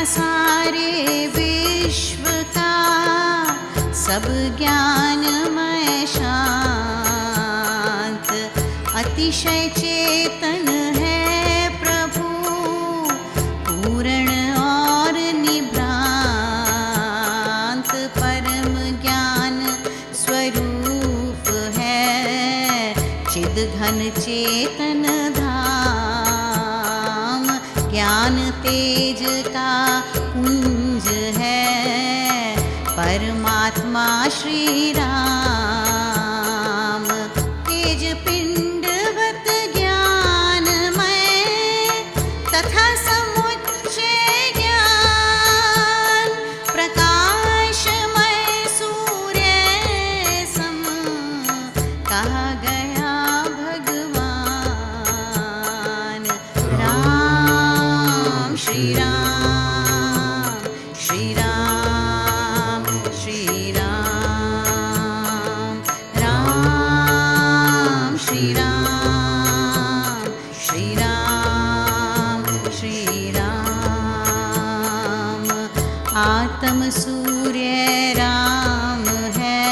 सारे विश्व का सब ज्ञानमय शांत अतिशय चेतन है प्रभु, पूर्ण और निभ्रांत परम ज्ञान स्वरूप है, चिद घन चेतन धाम, ज्ञान तेज का पुंज है, परमात्मा श्री राम। तेज पिंडवत ज्ञानमय तथा समुच्चय ज्ञान, प्रकाशमय सूर्य सम कहा गया भगवान। राम श्री राम श्री राम श्री राम, राम श्री राम श्री राम श्री राम। आत्म सूर्य राम है,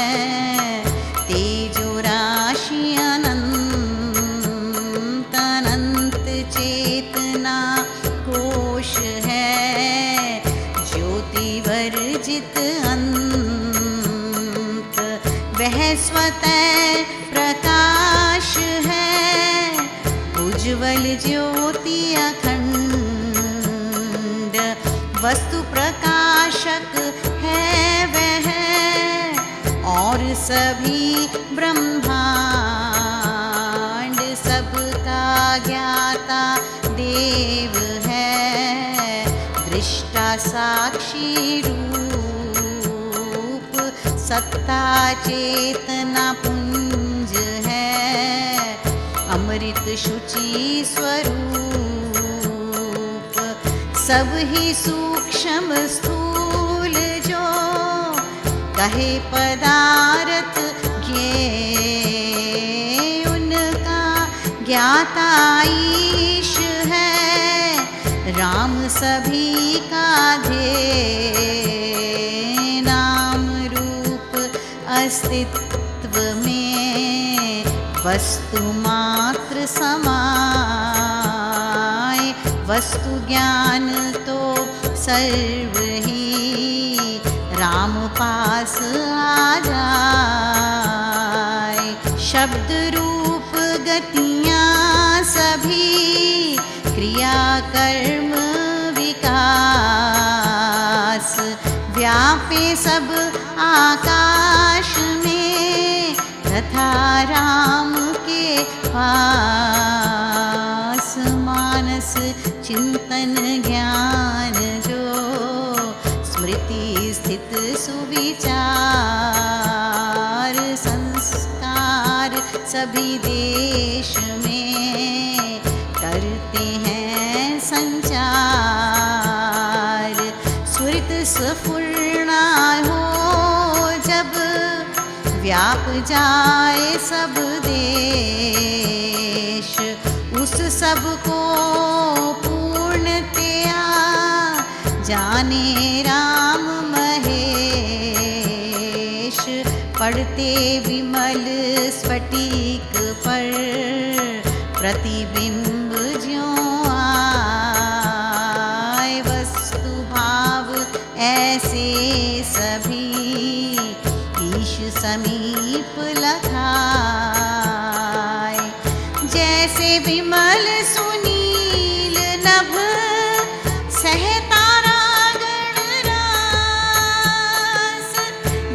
तेजो राशि अनंत अनंत चेतना कोश है, ज्योति वर्जित अंत वह स्वतः प्रकाश है, उज्ज्वल ज्योति अखंड वस्तु प्रकाशक है वह, और सभी ब्रह्मांड सबका ज्ञाता देव है, दृष्टा साक्षी रूप सत्ता चेतना पुंज है, अमृत शुचि स्वरूप सब ही सूक्ष्म स्थूल जो कहे पदार्थ ज्ञेय, उनका ज्ञाता ईश है, राम सभी का ध्येय, नाम रूप अस्तित्व में वस्तु मात्र समाय, वस्तु ज्ञान तो सर्व ही राम पास आ जाए, शब्द रूप गतियाँ सभी क्रिया कर्म विकास, व्यापे सब आकाश में तथा राम के पास, मानस चिंतन ज्ञान जो स्मृति स्थित सुविचार, संस्कार सभी देश में करते हैं संचार, स्फुरित स्फुरना हो जब व्याप जाए सब देश, उस सब को पूर्णतया जाने राम महेश, पढ़ते विमल स्फटिक पर प्रतिबिंब ज्यों आए, वस्तु भाव ऐसे सभी ईश समीप लखाए, जैसे विमल सुनील नभ सहतारा गणरास,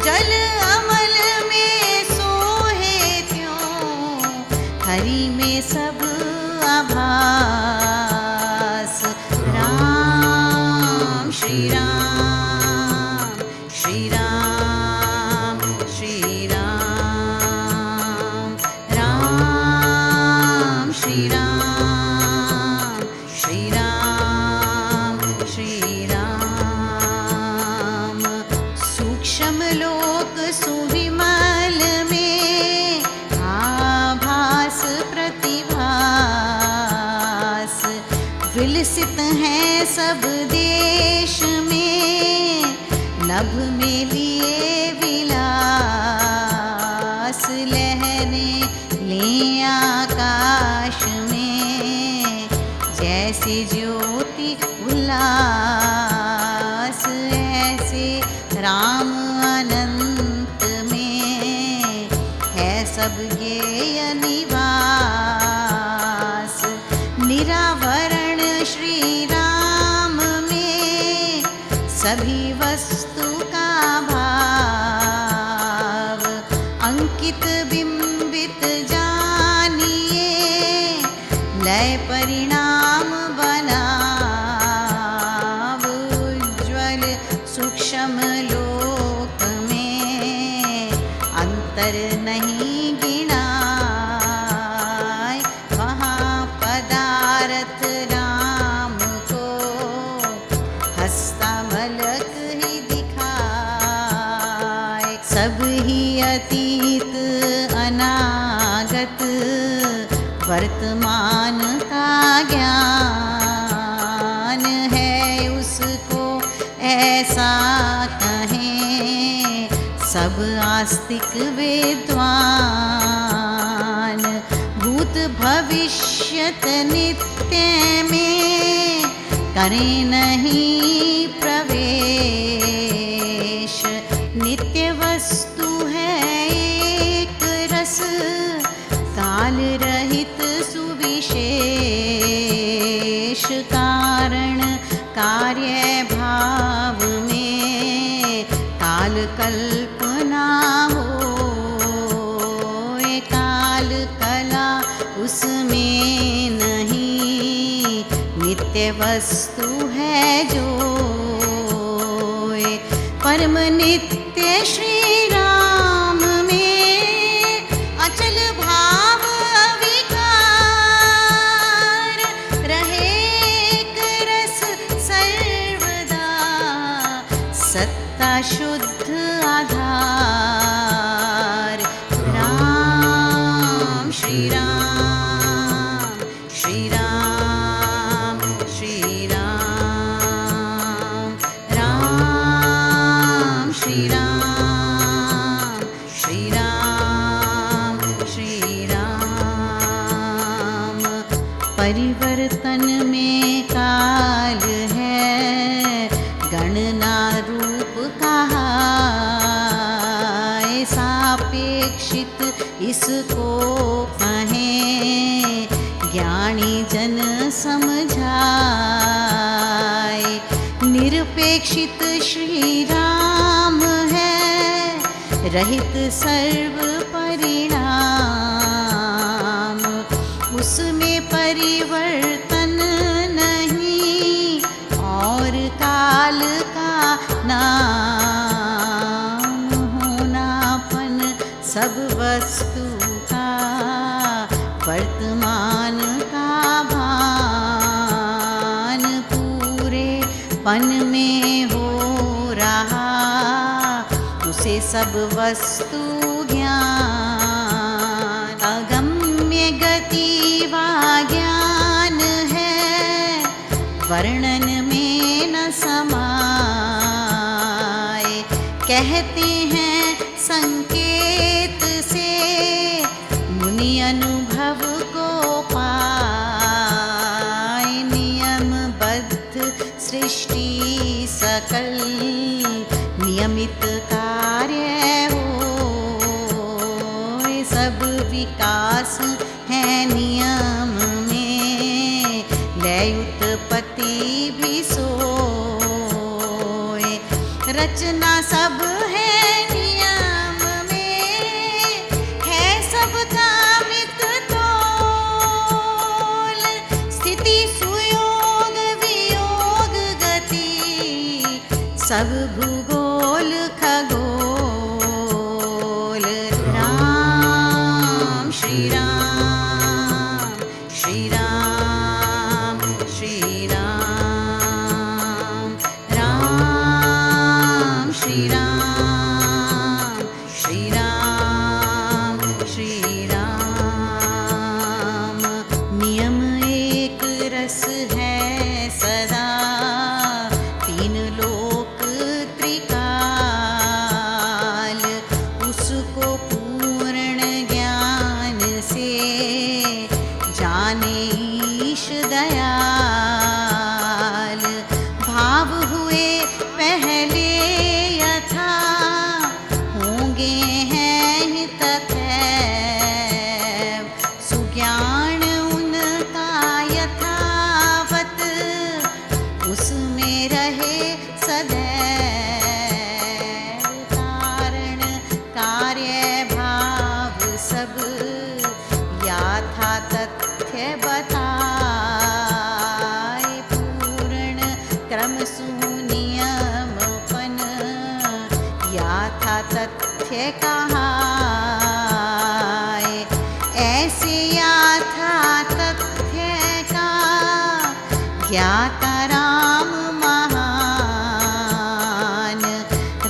जल अमल में सोहे त्यों हरि में सब आभास। राम श्री राम श्री राम श्री राम, राम श्री राम श्री राम श्री राम। सूक्ष्म लोक सुविमल में आभास प्रतिभास, विल विलसित हैं सब देश में, नभ में लिए विलास, लहरें ले आकाश में, जैसे ज्योति उल्लास, ऐसे राम अनंत में है सब ज्ञेय निवास। निरावरण श्री राम में सभी वस्तु का भाव, अंकित बिंबित जानिए, लय परिणाम बनाव, उज्ज्वल सूक्ष्म लोक में अंतर नहीं गिनाय, वहाँ पदारथ राम को हस्तामलक ही दिखाए। सब ही अतीत अनागत वर्तमान का ज्ञान है, उसको ऐसा कहें सब आस्तिक विद्वान। भूत भविष्यत नित्य में करें नहीं प्रवेश, नित्य वस्तु है एक रस, काल रहित सुविशेष, कारण कार्य भाव में काल कल्पना हो, काल कला उसमें नहीं, नित्य वस्तु है जो। परम नित्य श्री राम में अचल भाव अविकार, रहे एक रस सर्वदा, सत्ता शुद्ध आधार। राम श्री राम, श्री राम, श्री राम, राम श्री राम, श्री राम, श्री राम। परिवर्तन में काल है, गणना रूप कहा, सापेक्षित इसको कहें, ज्ञानी जन समझाए। निरपेक्षित श्री राम है, रहित सर्व परिणाम, उसमें परिवर्तन नहीं और काल का नाम, होनापन सब वस्तु का, वर्तमान का भान पूरे पन में हो रहा, उसे सब वस्तु ज्ञान। अगम्य गति वा ज्ञान है, वर्णन में न समाए, कहते हैं संकेत से मुनि अनुभव को पाए। नियमबद्ध सृष्टि सकल, नियमित कार्य हो, सब विकास है नियम में, लय उत्पत्ति भी सोए। रचना सब है नियम में, है सबका मित तोल, स्थिति सुयोग वियोग गति, सब भूगोल खगोल। राम श्री राम, श्री राम, श्री राम, राम श्री राम, श्री राम, श्री राम। नियम एक रस है, जाने ईश दयाल, भाव हुए पहले यथा, होंगे हैं हितैव। सुज्ञान उनका यथावत, उसमें रहे सदैव। कारण कार्य भाव सब, याथा तथ्य बताए। पूर्ण क्रम सुनियमपन, याथा तथ्य कहाए। ऐसे याथा तथ्य का ज्ञाता राम महान।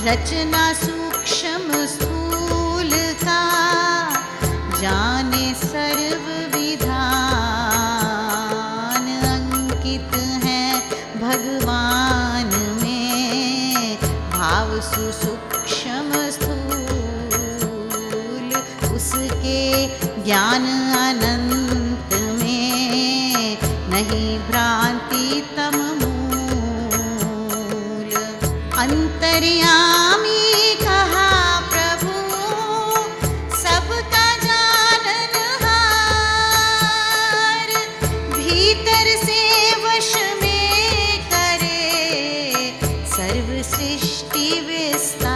रचना सूक्ष्म स्थूल का, जाने सर्व विधान। अंकित है भगवान में, भाव सुसूक्ष्म स्थूल। उसके ज्ञान अनंत में, नहीं भ्रांति तम मूल। अंतर्यामी कहा प्रभु, सबका जाननहार। भीतर से वश में करे, सर्व सृष्टि विस्तार।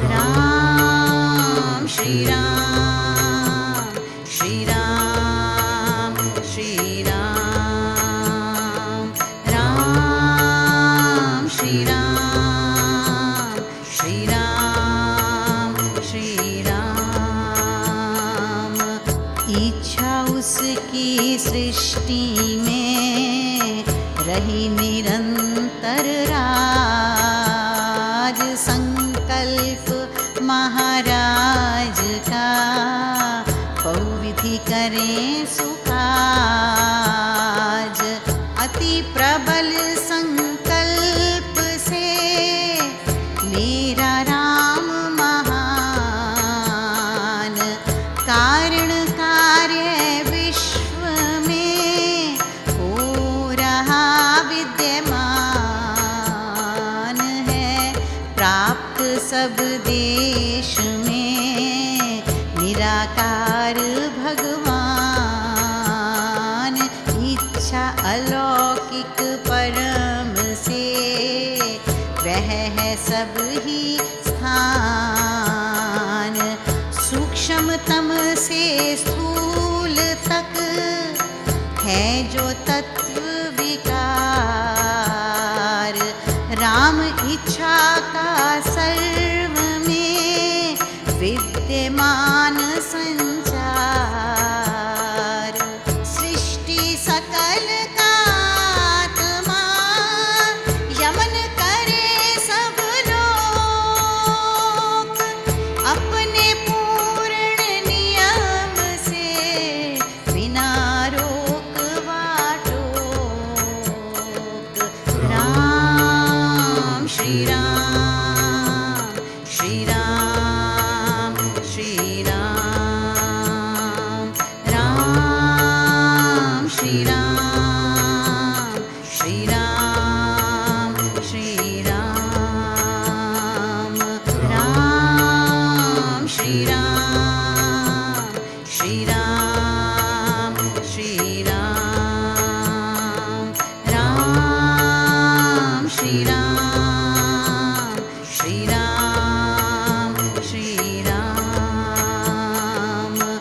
राम श्री राम, श्री राम, श्री राम, राम श्री राम, श्री राम, श्री राम। इच्छा उसकी सृष्टि में, रही निरंतर राज। संकल्प महाराज का, बहुविधि करें सुकाज। अति प्रबल संकल्प से, मेरा राम महान। कारण कार्य विश्व में, हो रहा विद्यमान है। प्राप्त सब देश में, निराकार भगवान। इच्छा अलौकिक परम से, वह है सब ही स्थान। सूक्ष्मतम से स्थूल तक, है जो तत्व विकार। राम इच्छा का सर्व में, विद्यमान संचार। सृष्टि सकल का आत्मा, यमन करे सब लोक। अपने पूर्ण नियम से, बिना रोक वाटोक। राम श्री राम, श्री राम, श्री राम, राम श्री राम, श्री राम, श्री राम, राम श्री राम, श्री राम, श्री राम, राम श्री राम।